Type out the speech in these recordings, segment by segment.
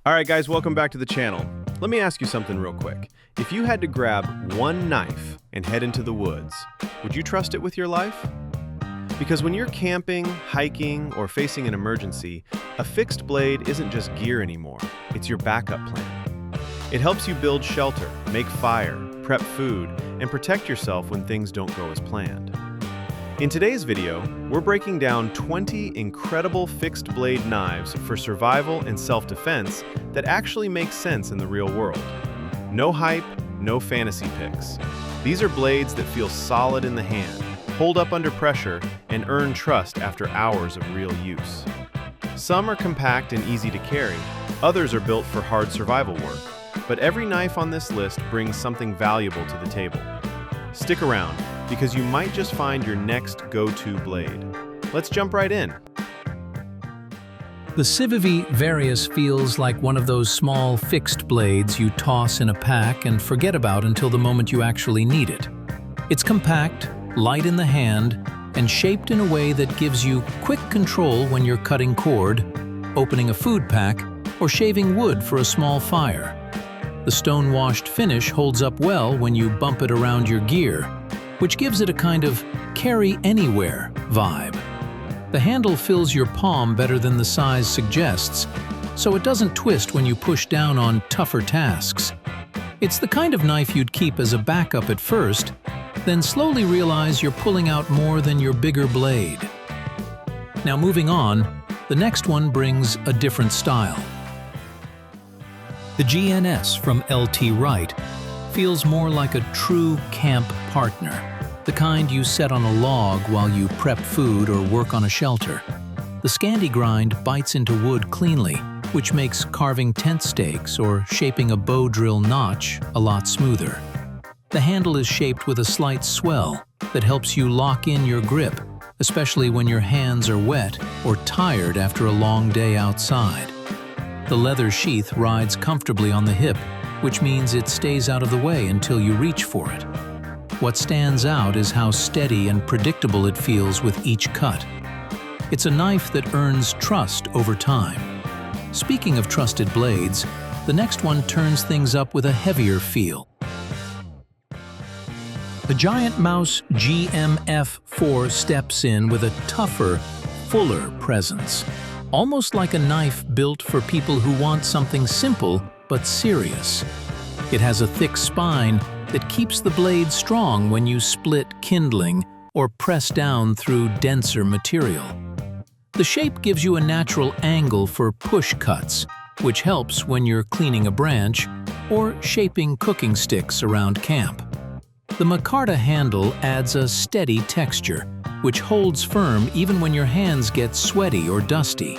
All right, guys, welcome back to the channel. Let me ask you something real quick. If you had to grab one knife and head into the woods, would you trust it with your life? Because when you're camping, hiking, or facing an emergency, a fixed blade isn't just gear anymore, it's your backup plan. It helps you build shelter, make fire, prep food, and protect yourself when things don't go as planned. In today's video, we're breaking down 20 incredible fixed blade knives for survival and self-defense that actually make sense in the real world. No hype, no fantasy picks. These are blades that feel solid in the hand, hold up under pressure, and earn trust after hours of real use. Some are compact and easy to carry, others are built for hard survival work, but every knife on this list brings something valuable to the table. Stick around, because you might just find your next go-to blade. Let's jump right in. The CIVIVI Varius feels like one of those small fixed blades you toss in a pack and forget about until the moment you actually need it. It's compact, light in the hand, and shaped in a way that gives you quick control when you're cutting cord, opening a food pack, or shaving wood for a small fire. The stone-washed finish holds up well when you bump it around your gear, which gives it a kind of carry-anywhere vibe. The handle fills your palm better than the size suggests, so it doesn't twist when you push down on tougher tasks. It's the kind of knife you'd keep as a backup at first, then slowly realize you're pulling out more than your bigger blade. Now moving on, the next one brings a different style. The GNS from LT Wright feels more like a true camp partner, the kind you set on a log while you prep food or work on a shelter. The Scandi grind bites into wood cleanly, which makes carving tent stakes or shaping a bow drill notch a lot smoother. The handle is shaped with a slight swell that helps you lock in your grip, especially when your hands are wet or tired after a long day outside. The leather sheath rides comfortably on the hip, which means it stays out of the way until you reach for it. What stands out is how steady and predictable it feels with each cut. It's a knife that earns trust over time. Speaking of trusted blades, the next one turns things up with a heavier feel. The Giant Mouse GMF4 steps in with a tougher, fuller presence. Almost like a knife built for people who want something simple but serious. It has a thick spine that keeps the blade strong when you split kindling or press down through denser material. The shape gives you a natural angle for push cuts, which helps when you're cleaning a branch or shaping cooking sticks around camp. The micarta handle adds a steady texture, which holds firm even when your hands get sweaty or dusty.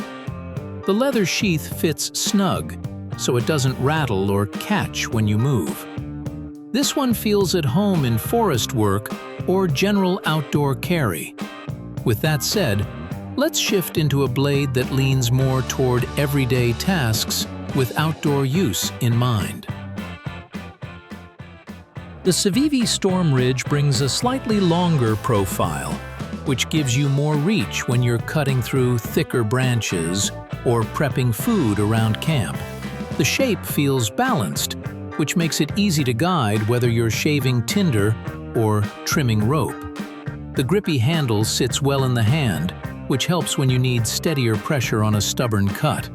The leather sheath fits snug, so it doesn't rattle or catch when you move. This one feels at home in forest work or general outdoor carry. With that said, let's shift into a blade that leans more toward everyday tasks with outdoor use in mind. The CIVIVI Storm Ridge brings a slightly longer profile, which gives you more reach when you're cutting through thicker branches or prepping food around camp. The shape feels balanced, which makes it easy to guide whether you're shaving tinder or trimming rope. The grippy handle sits well in the hand, which helps when you need steadier pressure on a stubborn cut.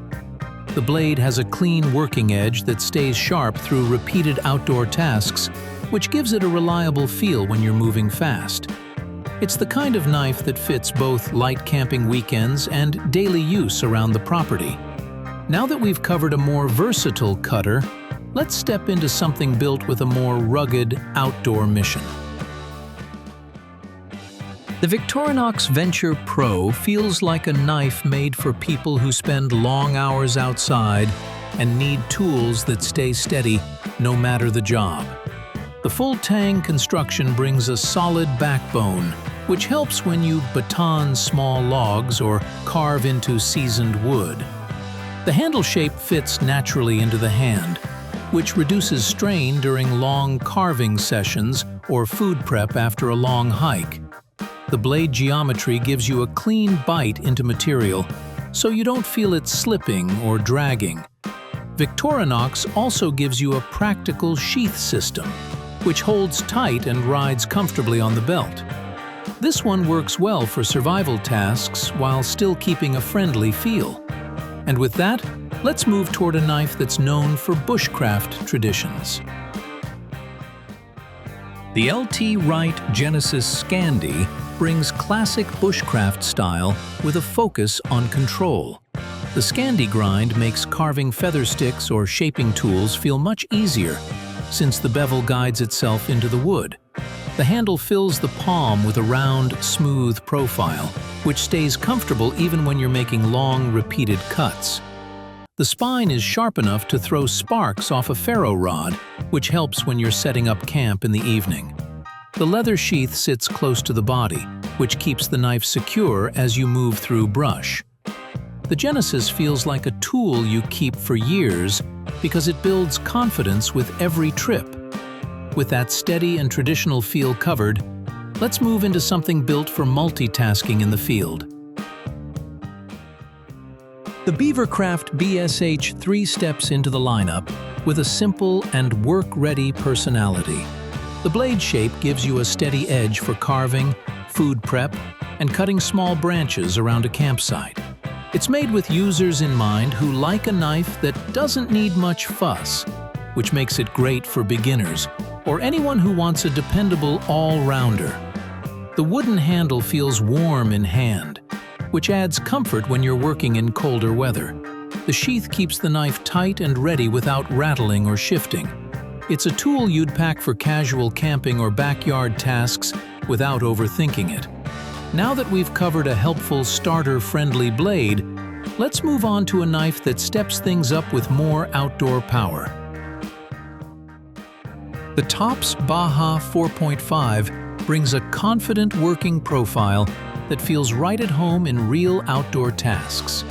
The blade has a clean working edge that stays sharp through repeated outdoor tasks, which gives it a reliable feel when you're moving fast. It's the kind of knife that fits both light camping weekends and daily use around the property. Now that we've covered a more versatile cutter, let's step into something built with a more rugged outdoor mission. The Victorinox Venture Pro feels like a knife made for people who spend long hours outside and need tools that stay steady no matter the job. The full-tang construction brings a solid backbone, which helps when you baton small logs or carve into seasoned wood. The handle shape fits naturally into the hand, which reduces strain during long carving sessions or food prep after a long hike. The blade geometry gives you a clean bite into material, so you don't feel it slipping or dragging. Victorinox also gives you a practical sheath system, which holds tight and rides comfortably on the belt. This one works well for survival tasks while still keeping a friendly feel. And with that, let's move toward a knife that's known for bushcraft traditions. The LT Wright GNS Scandi brings classic bushcraft style with a focus on control. The Scandi grind makes carving feather sticks or shaping tools feel much easier, since the bevel guides itself into the wood. The handle fills the palm with a round, smooth profile, which stays comfortable even when you're making long, repeated cuts. The spine is sharp enough to throw sparks off a ferro rod, which helps when you're setting up camp in the evening. The leather sheath sits close to the body, which keeps the knife secure as you move through brush. The Genesis feels like a tool you keep for years because it builds confidence with every trip. With that steady and traditional feel covered, let's move into something built for multitasking in the field. The BeaverCraft BSH3 steps into the lineup with a simple and work-ready personality. The blade shape gives you a steady edge for carving, food prep, and cutting small branches around a campsite. It's made with users in mind who like a knife that doesn't need much fuss, which makes it great for beginners or anyone who wants a dependable all-rounder. The wooden handle feels warm in hand, which adds comfort when you're working in colder weather. The sheath keeps the knife tight and ready without rattling or shifting. It's a tool you'd pack for casual camping or backyard tasks without overthinking it. Now that we've covered a helpful starter-friendly blade, let's move on to a knife that steps things up with more outdoor power. The Tops BAJA 4.5 brings a confident working profile that feels right at home in real outdoor tasks.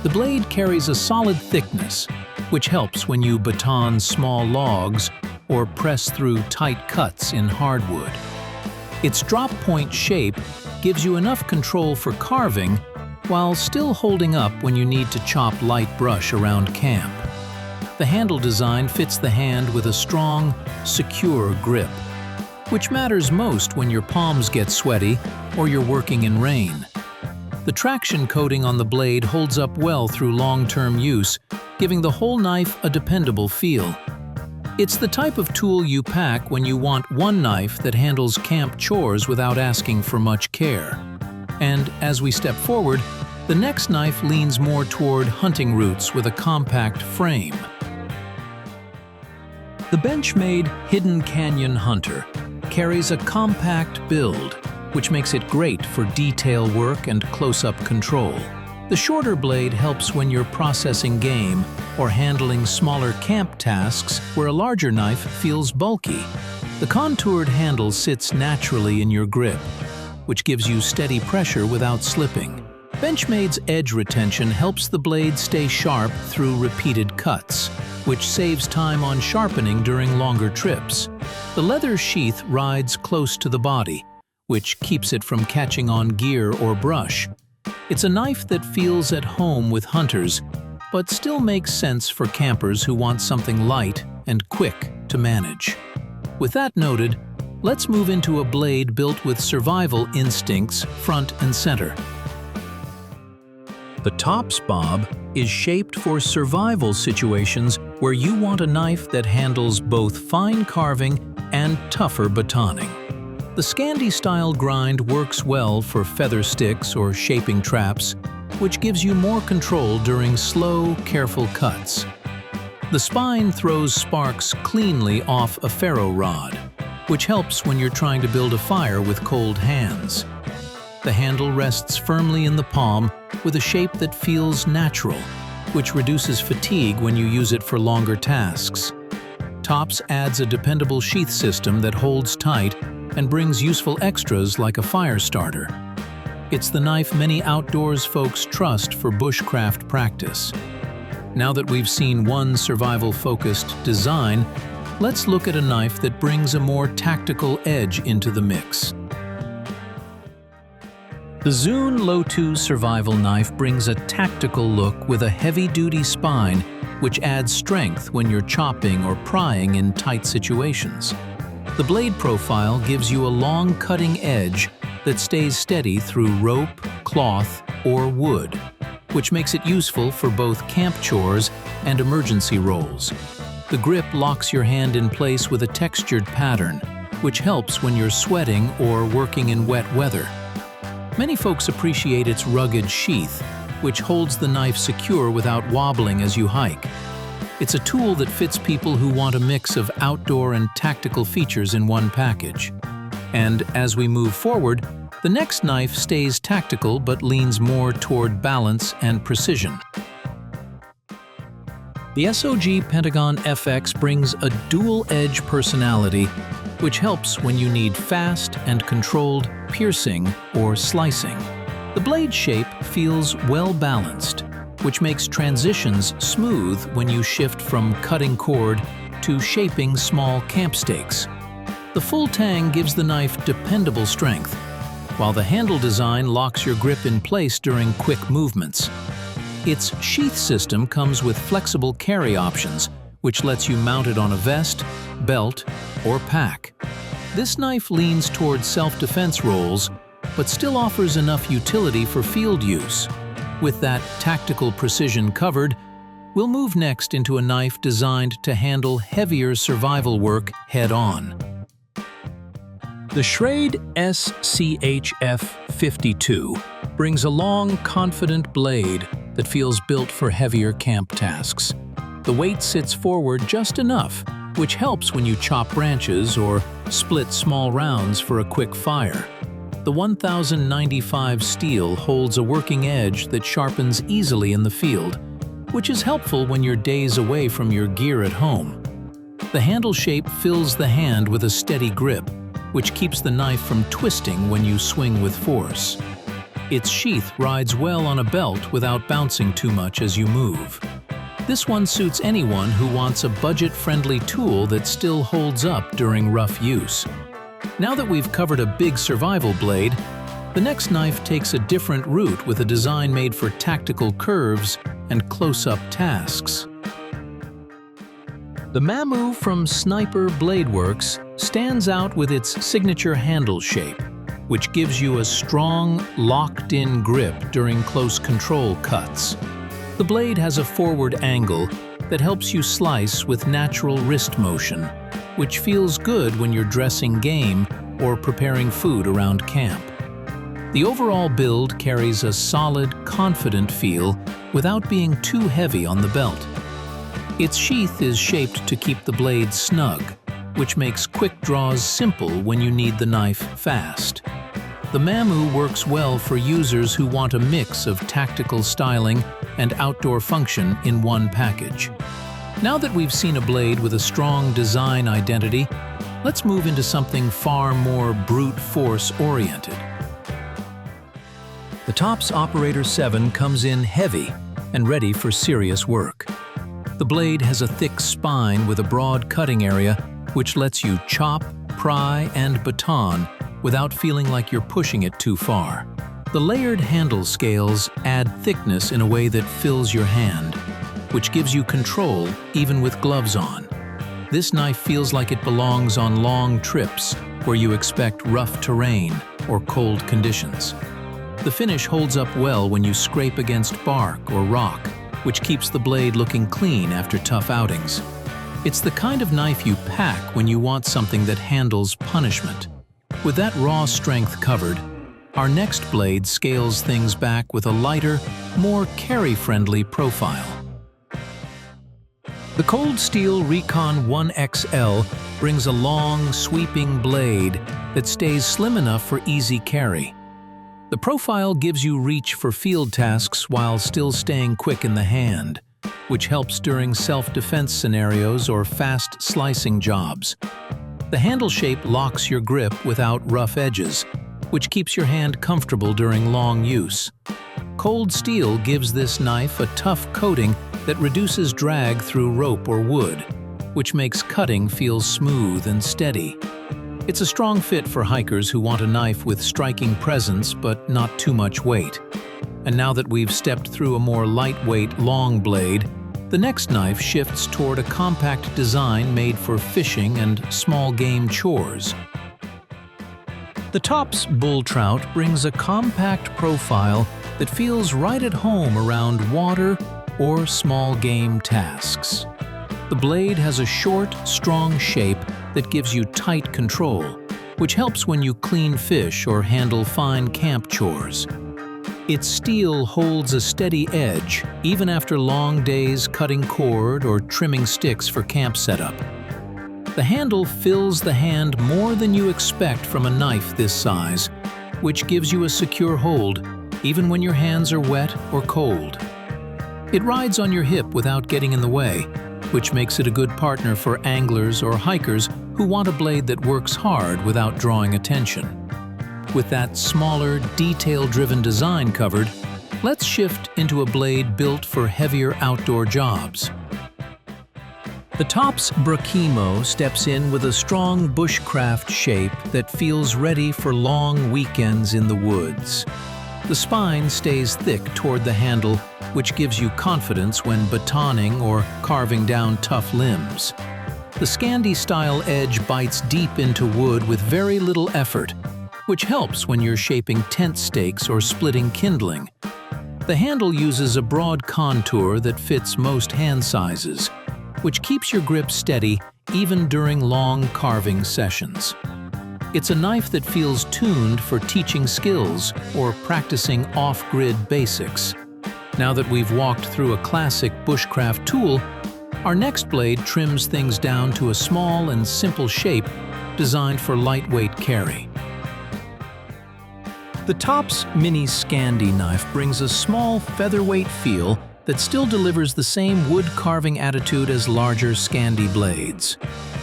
The blade carries a solid thickness, which helps when you baton small logs or press through tight cuts in hardwood. Its drop-point shape gives you enough control for carving while still holding up when you need to chop light brush around camp. The handle design fits the hand with a strong, secure grip, which matters most when your palms get sweaty or you're working in rain. The traction coating on the blade holds up well through long-term use, giving the whole knife a dependable feel. It's the type of tool you pack when you want one knife that handles camp chores without asking for much care. And as we step forward, the next knife leans more toward hunting routes with a compact frame. The Benchmade Hidden Canyon Hunter carries a compact build, which makes it great for detail work and close-up control. The shorter blade helps when you're processing game or handling smaller camp tasks where a larger knife feels bulky. The contoured handle sits naturally in your grip, which gives you steady pressure without slipping. Benchmade's edge retention helps the blade stay sharp through repeated cuts, which saves time on sharpening during longer trips. The leather sheath rides close to the body, which keeps it from catching on gear or brush. It's a knife that feels at home with hunters, but still makes sense for campers who want something light and quick to manage. With that noted, let's move into a blade built with survival instincts front and center. The Tops Bob is shaped for survival situations where you want a knife that handles both fine carving and tougher batoning. The Scandi-style grind works well for feather sticks or shaping traps, which gives you more control during slow, careful cuts. The spine throws sparks cleanly off a ferro rod, which helps when you're trying to build a fire with cold hands. The handle rests firmly in the palm with a shape that feels natural, which reduces fatigue when you use it for longer tasks. Tops adds a dependable sheath system that holds tight and brings useful extras like a fire starter. It's the knife many outdoors folks trust for bushcraft practice. Now that we've seen one survival-focused design, let's look at a knife that brings a more tactical edge into the mix. The ZUNE LOTOO survival knife brings a tactical look with a heavy-duty spine which adds strength when you're chopping or prying in tight situations. The blade profile gives you a long cutting edge that stays steady through rope, cloth, or wood, which makes it useful for both camp chores and emergency rolls. The grip locks your hand in place with a textured pattern, which helps when you're sweating or working in wet weather. Many folks appreciate its rugged sheath, which holds the knife secure without wobbling as you hike. It's a tool that fits people who want a mix of outdoor and tactical features in one package. And as we move forward, the next knife stays tactical but leans more toward balance and precision. The SOG Pentagon FX brings a dual-edge personality, which helps when you need fast and controlled piercing or slicing. The blade shape feels well-balanced, which makes transitions smooth when you shift from cutting cord to shaping small camp stakes. The full tang gives the knife dependable strength, while the handle design locks your grip in place during quick movements. Its sheath system comes with flexible carry options, which lets you mount it on a vest, belt, or pack. This knife leans toward self-defense rolls, but still offers enough utility for field use. With that tactical precision covered, we'll move next into a knife designed to handle heavier survival work head-on. The Schrade SCHF52 brings a long, confident blade that feels built for heavier camp tasks. The weight sits forward just enough, which helps when you chop branches or split small rounds for a quick fire. The 1095 steel holds a working edge that sharpens easily in the field, which is helpful when you're days away from your gear at home. The handle shape fills the hand with a steady grip, which keeps the knife from twisting when you swing with force. Its sheath rides well on a belt without bouncing too much as you move. This one suits anyone who wants a budget-friendly tool that still holds up during rough use. Now that we've covered a big survival blade, the next knife takes a different route with a design made for tactical curves and close-up tasks. The MAMU from Sniper Bladeworks stands out with its signature handle shape, which gives you a strong, locked-in grip during close control cuts. The blade has a forward angle that helps you slice with natural wrist motion, which feels good when you're dressing game or preparing food around camp. The overall build carries a solid, confident feel without being too heavy on the belt. Its sheath is shaped to keep the blade snug, which makes quick draws simple when you need the knife fast. The MAMU works well for users who want a mix of tactical styling and outdoor function in one package. Now that we've seen a blade with a strong design identity, let's move into something far more brute force oriented. The TOPS Operator 7 comes in heavy and ready for serious work. The blade has a thick spine with a broad cutting area, which lets you chop, pry, and baton without feeling like you're pushing it too far. The layered handle scales add thickness in a way that fills your hand, which gives you control even with gloves on. This knife feels like it belongs on long trips where you expect rough terrain or cold conditions. The finish holds up well when you scrape against bark or rock, which keeps the blade looking clean after tough outings. It's the kind of knife you pack when you want something that handles punishment. With that raw strength covered, our next blade scales things back with a lighter, more carry-friendly profile. The Cold Steel Recon 1XL brings a long, sweeping blade that stays slim enough for easy carry. The profile gives you reach for field tasks while still staying quick in the hand, which helps during self-defense scenarios or fast slicing jobs. The handle shape locks your grip without rough edges, which keeps your hand comfortable during long use. Cold steel gives this knife a tough coating that reduces drag through rope or wood, which makes cutting feel smooth and steady. It's a strong fit for hikers who want a knife with striking presence but not too much weight. And now that we've stepped through a more lightweight, long blade, The next knife shifts toward a compact design made for fishing and small game chores. The Tops Bull Trout brings a compact profile that feels right at home around water or small game tasks. The blade has a short, strong shape that gives you tight control, which helps when you clean fish or handle fine camp chores. Its steel holds a steady edge, even after long days cutting cord or trimming sticks for camp setup. The handle fills the hand more than you expect from a knife this size, which gives you a secure hold, even when your hands are wet or cold. It rides on your hip without getting in the way, which makes it a good partner for anglers or hikers who want a blade that works hard without drawing attention. With that smaller, detail-driven design covered, let's shift into a blade built for heavier outdoor jobs. The Tops Brachimo steps in with a strong bushcraft shape that feels ready for long weekends in the woods. The spine stays thick toward the handle, which gives you confidence when batoning or carving down tough limbs. The Scandi-style edge bites deep into wood with very little effort, which helps when you're shaping tent stakes or splitting kindling. The handle uses a broad contour that fits most hand sizes, which keeps your grip steady even during long carving sessions. It's a knife that feels tuned for teaching skills or practicing off-grid basics. Now that we've walked through a classic bushcraft tool, our next blade trims things down to a small and simple shape designed for lightweight carry. The Tops Mini Scandi knife brings a small featherweight feel that still delivers the same wood carving attitude as larger Scandi blades.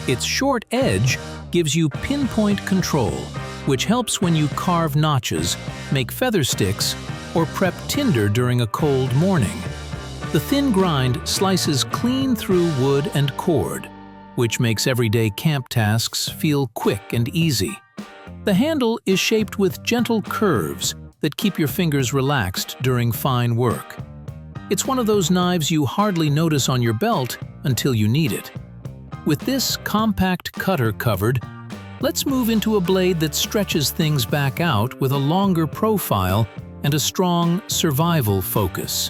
Its short edge gives you pinpoint control, which helps when you carve notches, make feather sticks, or prep tinder during a cold morning. The thin grind slices clean through wood and cord, which makes everyday camp tasks feel quick and easy. The handle is shaped with gentle curves that keep your fingers relaxed during fine work. It's one of those knives you hardly notice on your belt until you need it. With this compact cutter covered, let's move into a blade that stretches things back out with a longer profile and a strong survival focus.